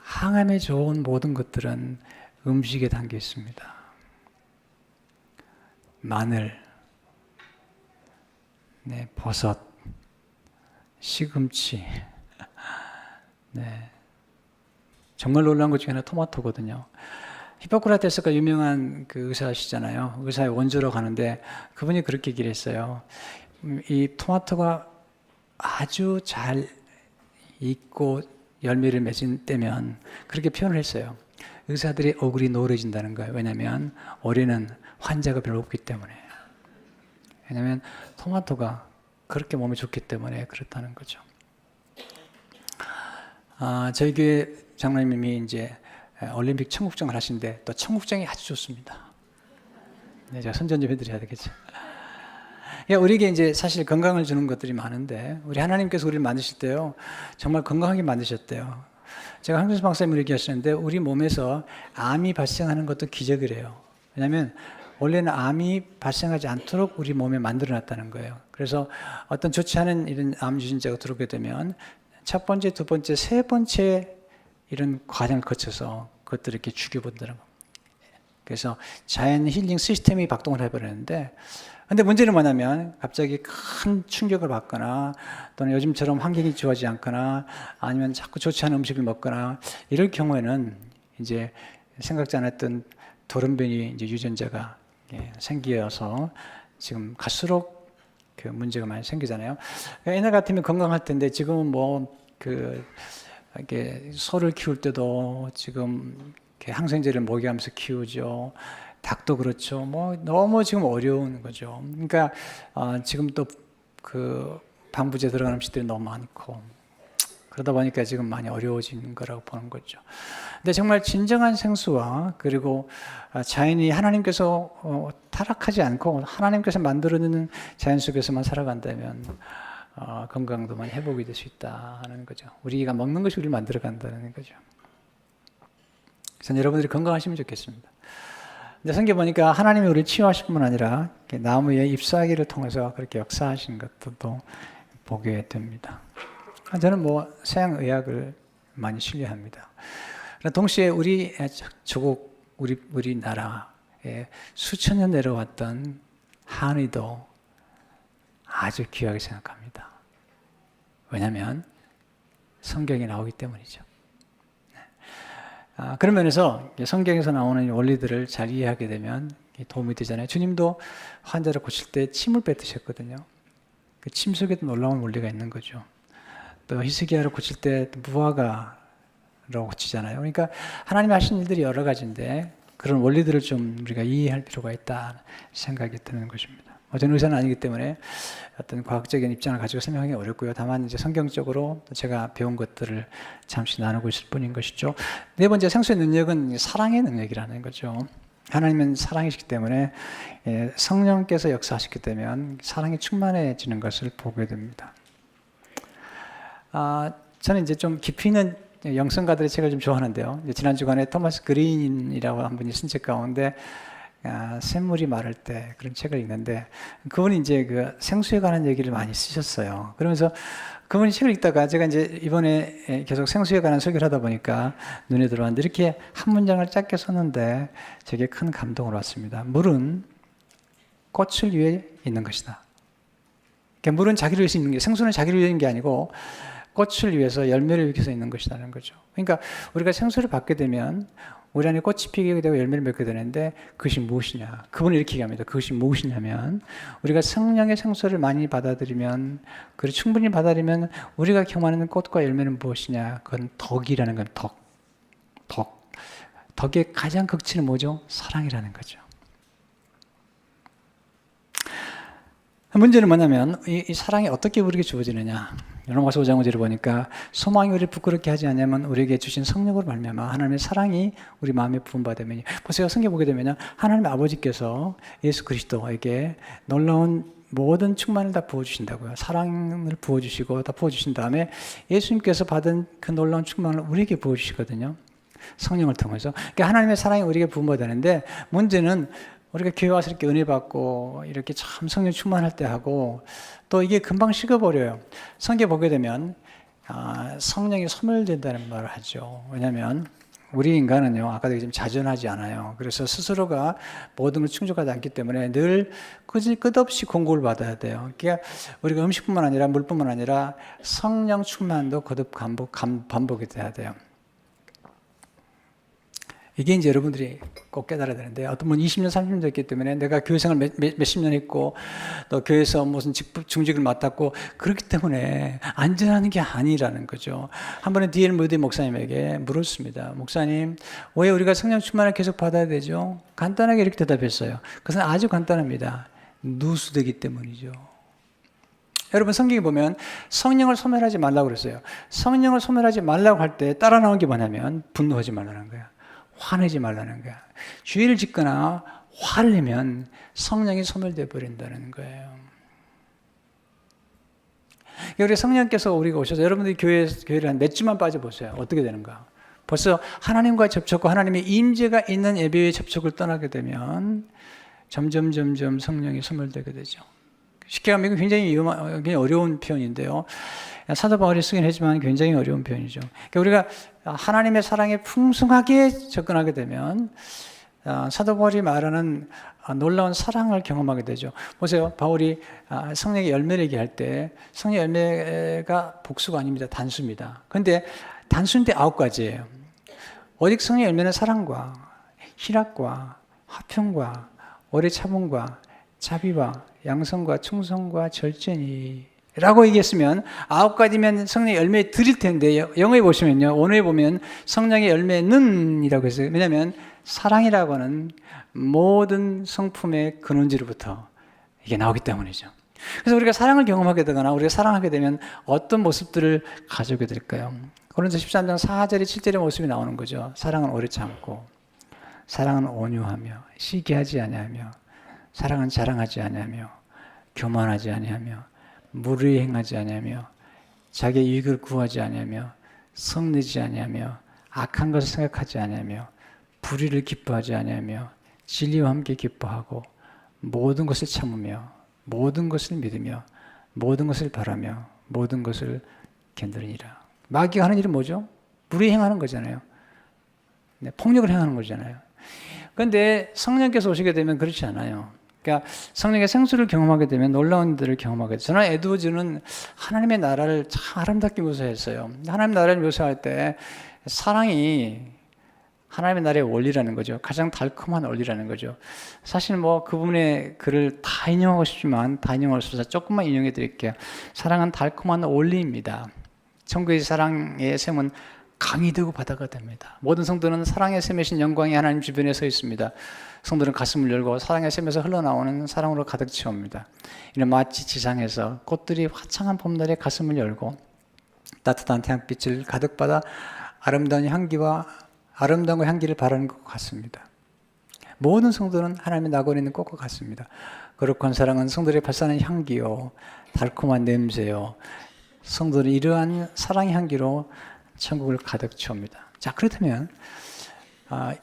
항암에 좋은 모든 것들은 음식에 담겨 있습니다. 마늘, 버섯, 시금치, 정말 놀라운 것 중에 하나 토마토거든요. 히포크라테스가 유명한 그 의사시잖아요. 의사의 원조로 가는데 그분이 그렇게 얘기를 했어요. 이 토마토가 아주 잘 익고 열매를 맺은 때면 그렇게 표현을 했어요. 의사들의 얼굴이 노래진다는 거예요. 왜냐하면 올해는 환자가 별로 없기 때문에. 왜냐하면 토마토가 그렇게 몸에 좋기 때문에 그렇다는 거죠. 저희 교회 장로님이 이제 올림픽 청국장을 하시는데 또 청국장이 아주 좋습니다. 제가 선전 좀 해드려야 되겠죠. 우리에게 이제 사실 건강을 주는 것들이 많은데 우리 하나님께서 우리를 만드실 때요 정말 건강하게 만드셨대요. 제가 황준수 박사님이 얘기하시는데 우리 몸에서 암이 발생하는 것도 기적이래요. 왜냐하면 원래는 암이 발생하지 않도록 우리 몸에 만들어놨다는 거예요. 그래서 어떤 좋지 않은 이런 암 유전자가 들어오게 되면 첫 번째, 두 번째, 세 번째 이런 과정을 거쳐서 그것들을 이렇게 죽여본다는 겁니다. 그래서 자연 힐링 시스템이 작동을 해버리는데 근데 문제는 뭐냐면 갑자기 큰 충격을 받거나 또는 요즘처럼 환경이 좋아지지 않거나 아니면 자꾸 좋지 않은 음식을 먹거나 이럴 경우에는 이제 생각지 않았던 돌연변이 이제 유전자가 생겨서 지금 갈수록 그 문제가 많이 생기잖아요. 옛날 같으면 건강할 텐데 지금은 이렇게 소를 키울 때도 지금 항생제를 먹여가면서 키우죠. 닭도 그렇죠. 너무 지금 어려운 거죠. 그러니까 지금 또 그 방부제 들어간 음식들이 너무 많고 그러다 보니까 지금 많이 어려워진 거라고 보는 거죠. 근데 정말 진정한 생수와 그리고 자연이 하나님께서 타락하지 않고 하나님께서 만들어내는 자연 속에서만 살아간다면 건강도 많이 회복이 될 수 있다 하는 거죠. 우리가 먹는 것이 우리를 만들어 간다는 거죠. 그래서 여러분들이 건강하시면 좋겠습니다. 근데 성경 보니까 하나님이 우리를 치유하실 뿐만 아니라 나무에 잎사귀를 통해서 그렇게 역사하신 것도 보게 됩니다. 저는 서양 의학을 많이 신뢰합니다. 동시에 우리 조국, 우리나라에 수천 년 내려왔던 한의도 아주 귀하게 생각합니다. 왜냐하면 성경에 나오기 때문이죠. 그런 면에서 성경에서 나오는 원리들을 잘 이해하게 되면 도움이 되잖아요. 주님도 환자를 고칠 때 침을 뱉으셨거든요. 그 침 속에도 놀라운 원리가 있는 거죠. 또 히스기야를 고칠 때 무화과로 고치잖아요. 그러니까 하나님이 하신 일들이 여러 가지인데 그런 원리들을 좀 우리가 이해할 필요가 있다 생각이 드는 것입니다. 저는 의사는 아니기 때문에 어떤 과학적인 입장을 가지고 설명하기 어렵고요. 다만 이제 성경적으로 제가 배운 것들을 잠시 나누고 있을 뿐인 것이죠. 네 번째 생수의 능력은 사랑의 능력이라는 거죠. 하나님은 사랑이시기 때문에 성령께서 역사하시게 되면 사랑이 충만해지는 것을 보게 됩니다. 저는 이제 좀 깊이 있는 영성가들의 책을 좀 좋아하는데요. 지난 주간에 토마스 그린이라고 한 분이 쓴 책 가운데 샘물이 마를 때 그런 책을 읽는데 그분이 이제 그 생수에 관한 얘기를 많이 쓰셨어요. 그러면서 그분이 책을 읽다가 제가 이제 이번에 계속 생수에 관한 설교를 하다 보니까 눈에 들어왔는데 이렇게 한 문장을 짧게 썼는데 제게 큰 감동을 받습니다. 물은 꽃을 위해 있는 것이다. 그러니까 물은 자기를 위해서 있는 게, 생수는 자기를 위해 있는 게 아니고 꽃을 위해서, 열매를 위해서 있는 것이라는 거죠. 그러니까 우리가 생수를 받게 되면 우리 안에 꽃이 피게 되고 열매를 맺게 되는데 그것이 무엇이냐? 그분은 이렇게 얘기합니다. 그것이 무엇이냐면 우리가 성령의 생수를 많이 받아들이면, 그리고 충분히 받아들이면 우리가 경험하는 꽃과 열매는 무엇이냐? 그건 덕이라는 건 덕. 덕의 가장 극치는 뭐죠? 사랑이라는 거죠. 문제는 뭐냐면 이 사랑이 어떻게 우리에게 주어지느냐. 로마서 5장 5절을 보니까 소망이 우리를 부끄럽게 하지 않으면 우리에게 주신 성령으로 말미암아 하나님의 사랑이 우리 마음에 부음받으면, 보세요. 성경 보게 되면 하나님 아버지께서 예수 그리스도에게 놀라운 모든 충만을 다 부어주신다고요. 사랑을 부어주시고 다 부어주신 다음에 예수님께서 받은 그 놀라운 충만을 우리에게 부어주시거든요. 성령을 통해서. 그러니까 하나님의 사랑이 우리에게 부음받았는데 문제는 우리가 교회 와서 이렇게 은혜 받고 이렇게 참 성령 충만할 때 하고 또 이게 금방 식어버려요. 성경 보게 되면 성령이 소멸된다는 말을 하죠. 왜냐하면 우리 인간은요, 아까도 얘기했지만 자전하지 않아요. 그래서 스스로가 모든 걸 충족하지 않기 때문에 늘 끝없이 공급을 받아야 돼요. 그러니까 우리가 음식뿐만 아니라 물뿐만 아니라 성령 충만도 거듭 반복이 돼야 돼요. 이게 이제 여러분들이 꼭 깨달아야 되는데, 어떤 분 20년, 30년 됐기 때문에 내가 교회생활 몇십 년 했고, 또 교회에서 무슨 중직을 맡았고, 그렇기 때문에 안전한 게 아니라는 거죠. 한 번에 D.L. 무디 목사님에게 물었습니다. 목사님, 왜 우리가 성령 충만을 계속 받아야 되죠? 간단하게 이렇게 대답했어요. 그것은 아주 간단합니다. 누수되기 때문이죠. 여러분 성경에 보면 성령을 소멸하지 말라고 그랬어요. 성령을 소멸하지 말라고 할 때 따라 나온 게 뭐냐면 분노하지 말라는 거야. 화내지 말라는 거야. 주의를 짓거나 화를 내면 성령이 소멸되어 버린다는 거예요. 우리 성령께서 우리가 오셔서 여러분들이 교회를 한 몇 주만 빠져보세요. 어떻게 되는가? 벌써 하나님과의 접촉과 하나님의 임재가 있는 예배의 접촉을 떠나게 되면 점점 성령이 소멸되게 되죠. 쉽게 하면 이건 굉장히 어려운 표현인데요. 사도 바울이 쓰긴 했지만 굉장히 어려운 표현이죠. 그러니까 우리가 하나님의 사랑에 풍성하게 접근하게 되면 사도 바울이 말하는 놀라운 사랑을 경험하게 되죠. 보세요. 바울이 성령의 열매를 얘기할 때 성령의 열매가 복수가 아닙니다. 단수입니다. 그런데 단수인데 9가지예요. 오직 성령의 열매는 사랑과 희락과 화평과 오래 참음과 자비와 양성과 충성과 절제니 라고 얘기했으면 9가지면 성령의 열매 드릴 텐데 영어에 보시면요. 원어에 보면 성령의 열매는 이라고 했어요. 왜냐하면 사랑이라고 하는 모든 성품의 근원지로부터 이게 나오기 때문이죠. 그래서 우리가 사랑을 경험하게 되거나 우리가 사랑하게 되면 어떤 모습들을 가져오게 될까요? 고린도서 13장 4절에 7절의 모습이 나오는 거죠. 사랑은 오래 참고, 사랑은 온유하며, 시기하지 아니하며, 사랑은 자랑하지 아니하며, 교만하지 아니하며, 무례히 행하지 아니하며, 자기의 이익을 구하지 아니하며, 성내지 아니하며, 악한 것을 생각하지 아니하며, 불의를 기뻐하지 아니하며, 진리와 함께 기뻐하고, 모든 것을 참으며, 모든 것을 믿으며, 모든 것을 바라며, 모든 것을 견디느니라. 마귀가 하는 일은 뭐죠? 무례히 행하는 거잖아요. 폭력을 행하는 거잖아요. 그런데 성령께서 오시게 되면 그렇지 않아요. 그러니까 성령의 생수를 경험하게 되면 놀라운 일들을 경험하게 돼요. 저는 에드워즈는 하나님의 나라를 참 아름답게 묘사했어요. 하나님의 나라를 묘사할 때 사랑이 하나님의 나라의 원리라는 거죠. 가장 달콤한 원리라는 거죠. 사실 뭐 그분의 글을 다 인용하고 싶지만 다 인용할 수 없어서 조금만 인용해 드릴게요. 사랑은 달콤한 원리입니다. 천국의 사랑의 샘은 강이 되고 바다가 됩니다. 모든 성도는 사랑의 샘이신 영광이 하나님 주변에 서 있습니다. 성도는 가슴을 열고 사랑의 샘에서 흘러나오는 사랑으로 가득 채웁니다. 이는 마치 지상에서 꽃들이 화창한 봄날에 가슴을 열고 따뜻한 태양빛을 가득 받아 아름다운 향기를 바라는 것 같습니다. 모든 성도는 하나님의 낙원에 있는 꽃과 같습니다. 거룩한 사랑은 성도들이 발산하는 향기요, 달콤한 냄새요. 성도는 이러한 사랑의 향기로 천국을 가득 채웁니다. 자, 그렇다면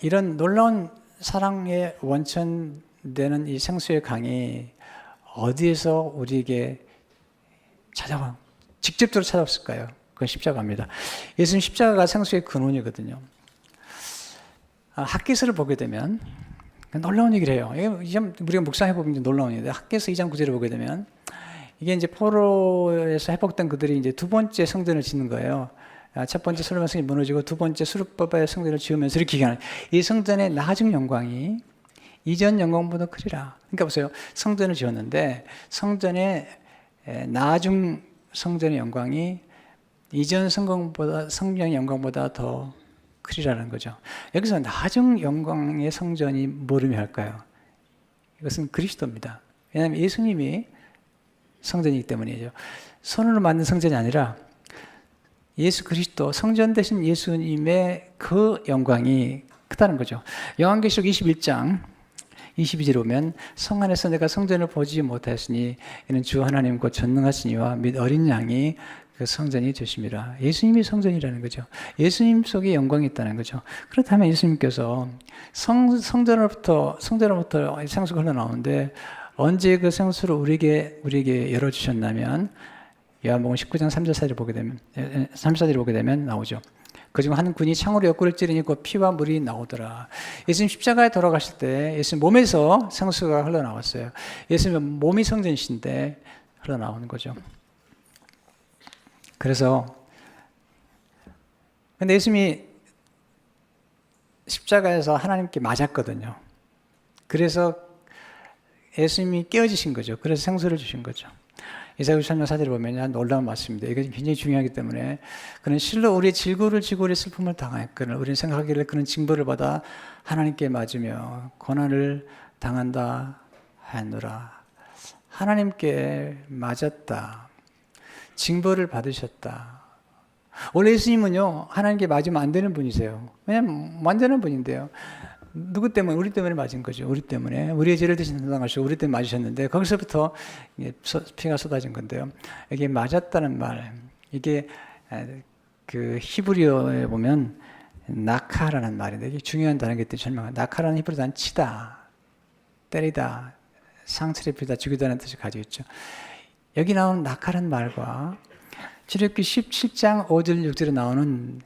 이런 놀라운 사랑의 원천되는 이 생수의 강이 어디에서 우리에게 직접적으로 찾아왔을까요? 그건 십자가입니다. 예수님 십자가가 생수의 근원이거든요. 학개서를 보게 되면 놀라운 얘기를 해요. 우리가 묵상해 보면 놀라운 얘기인데 학개서 2장 9절을 보게 되면 이게 이제 포로에서 회복된 그들이 이제 두 번째 성전을 짓는 거예요. 첫 번째 솔로몬 성전이 무너지고 두 번째 수르바벨 성전을 지으면서 이렇게 얘기하는 이 성전의 나중 영광이 이전 영광보다 크리라. 그러니까 보세요. 성전을 지었는데 성전의 나중 성전의 영광이 이전 성전의 영광보다 더 크리라는 거죠. 여기서 나중 영광의 성전이 뭐를 의미할까요? 이것은 그리스도입니다. 왜냐하면 예수님이 성전이기 때문이죠. 손으로 만든 성전이 아니라 예수 그리스도, 성전 되신 예수님의 그 영광이 크다는 거죠. 요한계시록 21장 22절에 보면 성 안에서 내가 성전을 보지 못하였으니 이는 주 하나님 곧 전능하시니와 및 어린 양이 그 성전이 되심이라. 예수님이 성전이라는 거죠. 예수님 속에 영광이 있다는 거죠. 그렇다면 예수님께서 성전으로부터 생수가 흘러나오는데 언제 그 생수를 우리에게 열어주셨냐면 요한복음 19장 3절 4절을 보게 되면 나오죠. 그중 한 군이 창으로 옆구리를 찌르니 곧 피와 물이 나오더라. 예수님 십자가에 돌아가실 때 예수님 몸에서 생수가 흘러나왔어요. 예수님 몸이 성전이신데 흘러나오는 거죠. 근데 예수님이 십자가에서 하나님께 맞았거든요. 그래서 예수님이 깨어지신 거죠. 그래서 생수를 주신 거죠. 이사야 53장 4절을 보면 놀라운 말씀입니다. 이게 굉장히 중요하기 때문에 그는 실로 우리의 질고를 지고 우리의 슬픔을 당하였거늘 우리는 생각하기를 그는 징벌을 받아 하나님께 맞으며 고난을 당한다 하였노라. 하나님께 맞았다. 징벌을 받으셨다. 원래 예수님은요 하나님께 맞으면 안 되는 분이세요. 왜냐하면 완전한 분인데요. 누구 때문에? 우리 때문에 맞은 거죠. 우리 때문에. 우리의 죄를 대신 담당하시고 우리 때문에 맞으셨는데 거기서부터 피가 쏟아진 건데요. 이게 맞았다는 말, 이게 그 히브리어에 보면 나카라는 말인데 이게 중요한 단어이기 때문에 설명합니다. 나카라는 히브리 단어는 치다, 때리다, 상처를 입히다, 죽이다는 뜻을 가지고 있죠. 여기 나오는 나카라는 말과 출애굽기 17장 5절 6절에 나오는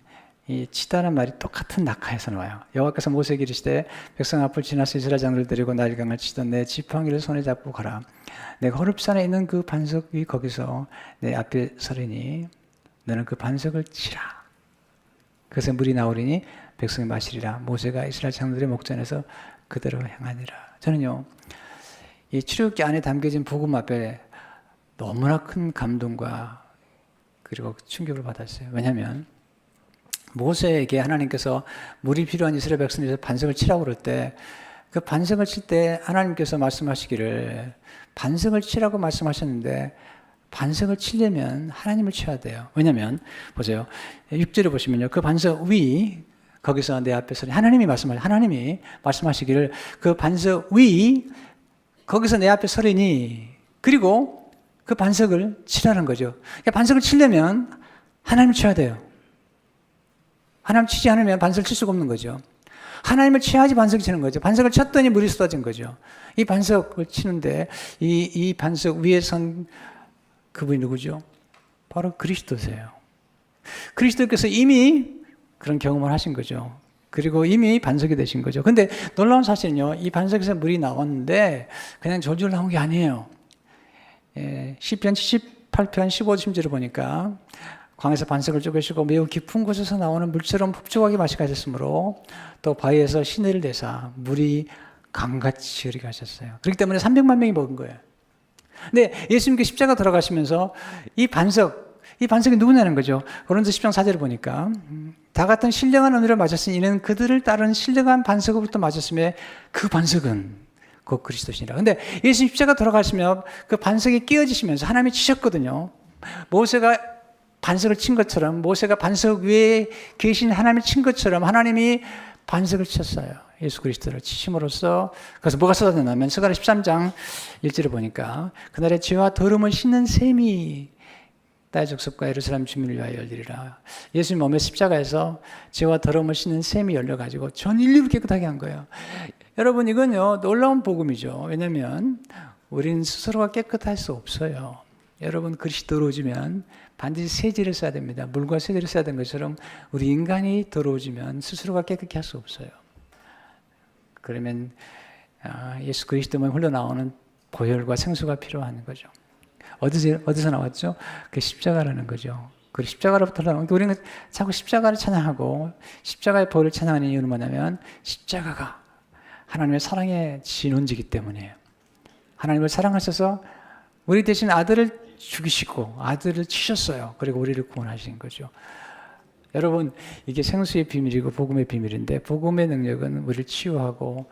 이 치다는 말이 똑같은 낙하에서 나와요. 여호와께서 모세에게 이르시되 백성 앞을 지나서 이스라엘 장로를 데리고 나일강을 치던 내 지팡이를 손에 잡고 가라. 내가 호렙산에 있는 그 반석 위 거기서 내 앞에 서리니 너는 그 반석을 치라. 그것에 물이 나오리니 백성이 마시리라. 모세가 이스라엘 장로들의 목전에서 그대로 행하니라. 저는요, 이 출애굽기 안에 담겨진 복음 앞에 너무나 큰 감동과 그리고 충격을 받았어요. 왜냐하면 모세에게 하나님께서 물이 필요한 이스라엘 백성에서 반석을 치라고 그럴 때 그 반석을 칠 때 하나님께서 말씀하시기를 반석을 치라고 말씀하셨는데 반석을 치려면 하나님을 쳐야 돼요. 왜냐하면 보세요. 6절에 보시면요. 그 반석 위 거기서 내 앞에서 하나님이 말씀하시기를 그 반석 위 거기서 내 앞에 서리니 그리고 그 반석을 치라는 거죠. 그러니까 반석을 치려면 하나님을 쳐야 돼요. 하나님 치지 않으면 반석을 칠 수가 없는 거죠. 하나님을 쳐야지 반석을 치는 거죠. 반석을 쳤더니 물이 쏟아진 거죠. 이 반석을 치는데 이 반석 위에 선 그분이 누구죠? 바로 그리스도세요. 그리스도께서 이미 그런 경험을 하신 거죠. 그리고 이미 반석이 되신 거죠. 근데 놀라운 사실은요, 이 반석에서 물이 나왔는데 그냥 졸졸 나온 게 아니에요. 시편 78편 15, 16절을 보니까 광에서 반석을 쪼개시고 매우 깊은 곳에서 나오는 물처럼 풍족하게 맛이 가셨으므로 또 바위에서 시내를 내사 물이 강같이 흐르게 하셨어요. 그렇기 때문에 300만 명이 먹은 거예요. 근데 예수님께 십자가 돌아가시면서 이 반석이 누구냐는 거죠. 고린도 10장 4절을 보니까 다 같은 신령한 은혜를 맞았으니 이는 그들을 따른 신령한 반석으로부터 맞았음에 그 반석은 곧 그리스도시니라. 근데 예수님 십자가 돌아가시며 그 반석이 끼어지시면서 하나님이 치셨거든요. 모세가 반석을 친 것처럼 모세가 반석 위에 계신 하나님을 친 것처럼 하나님이 반석을 쳤어요. 예수 그리스도를 치심으로써 그래서 뭐가 쏟아졌냐면 스가랴 13장 1절을 보니까 그날의 죄와 더러움을 씻는 셈이 딸 족속과 예루살렘 주민을 위하여 열리리라. 예수님 몸의 십자가에서 죄와 더러움을 씻는 셈이 열려가지고 전 인류를 깨끗하게 한 거예요. 여러분 이건요 놀라운 복음이죠. 왜냐하면 우리는 스스로가 깨끗할 수 없어요. 여러분 그릇이 더러워지면 반드시 세제를 써야 됩니다. 물과 세제를 써야 되는 것처럼 우리 인간이 더러워지면 스스로가 깨끗게 할 수 없어요. 그러면 예수 그리스도만 흘러나오는 보혈과 생수가 필요한 거죠. 어디서 나왔죠? 그 십자가라는 거죠. 그 십자가로부터 나온 우리는 자꾸 십자가를 찬양하고 십자가의 보혈을 찬양하는 이유는 뭐냐면 십자가가 하나님의 사랑의 진원지기 때문이에요. 하나님을 사랑하셔서 우리 대신 아들을 죽이시고 아들을 치셨어요. 그리고 우리를 구원하신 거죠. 여러분 이게 생수의 비밀이고 복음의 비밀인데 복음의 능력은 우리를 치유하고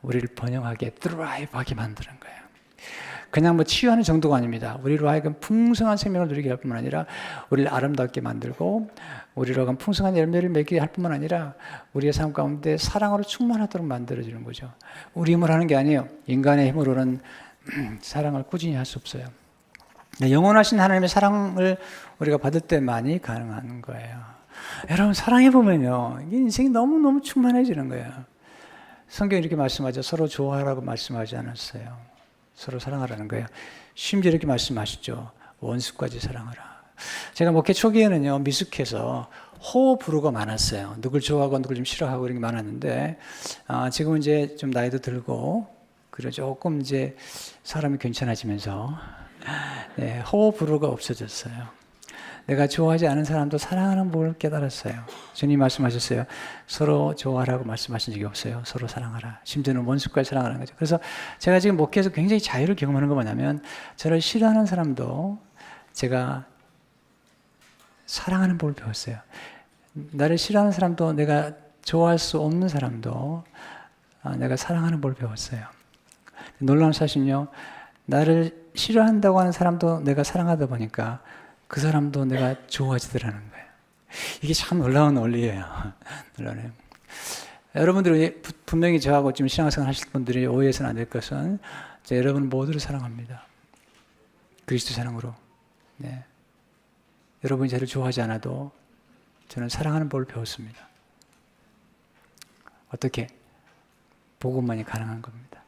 우리를 번영하게 드라이브하게 만드는 거예요. 그냥 뭐 치유하는 정도가 아닙니다. 우리로 하여금 풍성한 생명을 누리게 할 뿐만 아니라 우리를 아름답게 만들고 우리로 하여금 풍성한 열매를 맺게 할 뿐만 아니라 우리의 삶 가운데 사랑으로 충만하도록 만들어주는 거죠. 우리 힘으로 하는 게 아니에요. 인간의 힘으로는 사랑을 꾸준히 할 수 없어요. 영원하신 하나님의 사랑을 우리가 받을 때만이 가능한 거예요. 여러분 사랑해보면요 인생이 너무너무 충만해지는 거예요. 성경이 이렇게 말씀하죠. 서로 좋아하라고 말씀하지 않았어요. 서로 사랑하라는 거예요. 심지어 이렇게 말씀하시죠. 원수까지 사랑하라. 제가 목회 초기에는요 미숙해서 호불호가 많았어요. 누굴 좋아하고 누굴 좀 싫어하고 이런 게 많았는데 지금은 이제 좀 나이도 들고 그리고 조금 이제 사람이 괜찮아지면서 네, 호불호가 없어졌어요. 내가 좋아하지 않은 사람도 사랑하는 법을 깨달았어요. 주님 말씀하셨어요. 서로 좋아하라고 말씀하신 적이 없어요. 서로 사랑하라. 심지어는 원수까지 사랑하라는 거죠. 그래서 제가 지금 목회에서 굉장히 자유를 경험하는 거 뭐냐면 저를 싫어하는 사람도 제가 사랑하는 법을 배웠어요. 나를 싫어하는 사람도 내가 좋아할 수 없는 사람도 내가 사랑하는 법을 배웠어요. 놀라운 사실은요. 나를 싫어한다고 하는 사람도 내가 사랑하다 보니까 그 사람도 내가 좋아지더라는 거예요. 이게 참 놀라운 원리예요. 놀라워요. 여러분들이 분명히 저하고 지금 신앙생활 하실 분들이 오해해서는 안 될 것은 여러분 모두를 사랑합니다. 그리스도 사랑으로. 네. 여러분이 저를 좋아하지 않아도 저는 사랑하는 법을 배웠습니다. 어떻게? 복음만이 가능한 겁니다.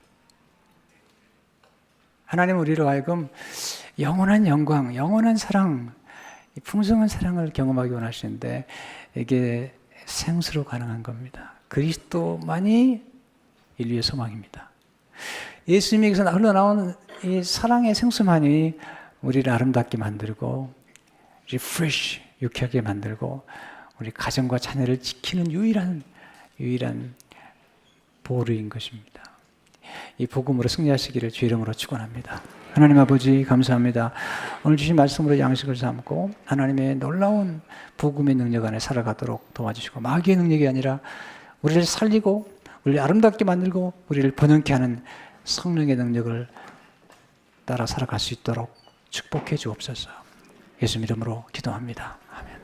하나님은 우리로 하여금 영원한 영광, 영원한 사랑, 풍성한 사랑을 경험하기 원하시는데 이게 생수로 가능한 겁니다. 그리스도만이 인류의 소망입니다. 예수님에게서 흘러나온 이 사랑의 생수만이 우리를 아름답게 만들고 리프레시, 유쾌하게 만들고 우리 가정과 자녀를 지키는 유일한 보루인 것입니다. 이 복음으로 승리하시기를 주 이름으로 축원합니다. 하나님 아버지 감사합니다. 오늘 주신 말씀으로 양식을 삼고 하나님의 놀라운 복음의 능력 안에 살아가도록 도와주시고 마귀의 능력이 아니라 우리를 살리고 우리를 아름답게 만들고 우리를 번영케 하는 성령의 능력을 따라 살아갈 수 있도록 축복해 주옵소서. 예수 이름으로 기도합니다. 아멘.